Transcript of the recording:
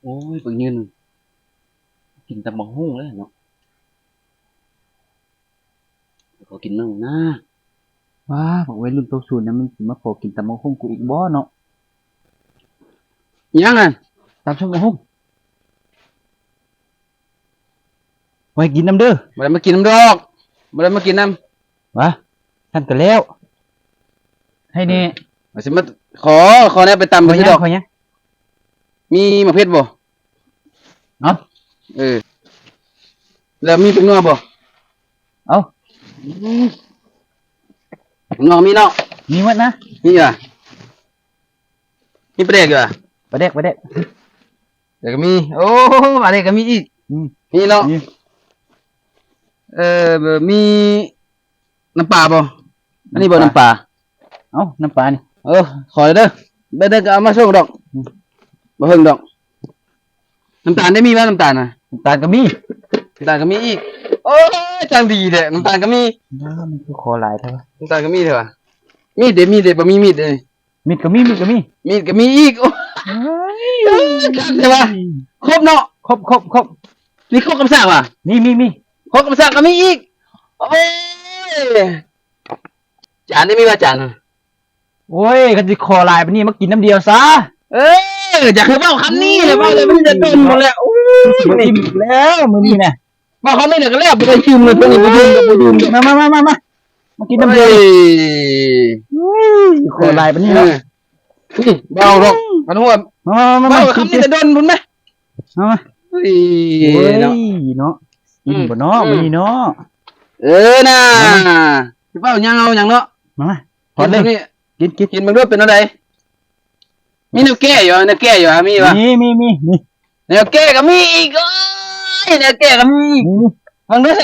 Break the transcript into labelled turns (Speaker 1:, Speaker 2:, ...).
Speaker 1: อ้ยเบิ่งยืนกินแต่บักหุ่งเลยเนาะขอกินมั่งนะ
Speaker 2: ว้าบอกวัยรุ่นโตสูนเนี่ยมันสิมาขอกินตำบักหุ่งกูอีกบ่เนาะ
Speaker 1: ยังไง
Speaker 2: ตำส้มบักหุ่งไว้กินน้ำเด้อ
Speaker 1: บ่ได้มากินน้ำดอกบ่ได้มากินน้
Speaker 2: วะท่านก็แล้วให้แน่
Speaker 1: ำว่าสิมาขอแน่ไปตำ
Speaker 2: ข
Speaker 1: ไป
Speaker 2: อ
Speaker 1: ที่
Speaker 2: ยั
Speaker 1: ด
Speaker 2: ง
Speaker 1: อก
Speaker 2: ขอยัง
Speaker 1: มีมะเขือบ่
Speaker 2: เนาะ
Speaker 1: เออแล้วมีเป็นนัวบ่
Speaker 2: เอา
Speaker 1: นัวมีเนาะ
Speaker 2: มีหมดนะ
Speaker 1: มีอ่ะมีปลาแดกอยู่อ่ะ
Speaker 2: ไปเด็กไปเด็ก
Speaker 1: เดี๋ยวก็มีโอ้ปลาแดกก็มีอีก
Speaker 2: อืม
Speaker 1: มีเนาะ
Speaker 2: มี
Speaker 1: มีน้ำปลาบ่อันนี้บ่น้ำปลา
Speaker 2: เอาน้ำปลานี่
Speaker 1: ขอเด้อเด้อก็เอามาส่งดอกบ่เฮิงดอกน้ำตาลได้มีบ่น้ำตาลน่ะ
Speaker 2: น้ำตาลก็มี
Speaker 1: น้ำตาลก็มีอีกโอ้ยจังดีแท้น้ำตาลก็มี
Speaker 2: มันคือขอหลายเท่า
Speaker 1: น้ำตาลก็มีเถอะมีดเด้บ่มีมีดเด้
Speaker 2: มีดก็มีมีดก็มี
Speaker 1: มีดก็มีอีกโอ้ครับใช่ป่ะครบเนาะ
Speaker 2: ครบ
Speaker 1: มีครบกับซากว่ะ
Speaker 2: มี
Speaker 1: ครบกับซากก็มีอีกโอ้ยจานได้มีว่าจานน่ะ
Speaker 2: โอ้ยกันสิขอหลายปานนี้มากินน้ำเดียวซะ
Speaker 1: อยากให้เว้าคำนี้เลยเว้าเลยมันจะโดนหมดแล้วโอ้ย
Speaker 2: อิ่มอีกแล้วมื้อนี้น่ะ
Speaker 1: เว้าคำนี้เนี่ยก็แล้วบ่ได้ชิมเลยตัวนี้บ่ดื่ม
Speaker 2: มากินน้ำเดียว ขอหลายปานนี้เนาะ
Speaker 1: นี่เบาหรอกมันหัว
Speaker 2: มา
Speaker 1: เบาคำนี้จะโดนพุ่นไหม
Speaker 2: มา
Speaker 1: เฮ้ย
Speaker 2: โอ้ย
Speaker 1: เนาะ
Speaker 2: เนาะอิ่มบ่เนาะมื้อนี้เนาะ
Speaker 1: น่ะเว้ายังเอาหยังเนาะ
Speaker 2: มาพอเลยกิน
Speaker 1: กินมันด้วยเป็นอะไรมีแนวแก้อยู่แนวแก้อยู่มีป่ะ
Speaker 2: มี
Speaker 1: แนวแก้ก็มีอีกแนวแก้ก็มี
Speaker 2: มี
Speaker 1: ฟังด้วย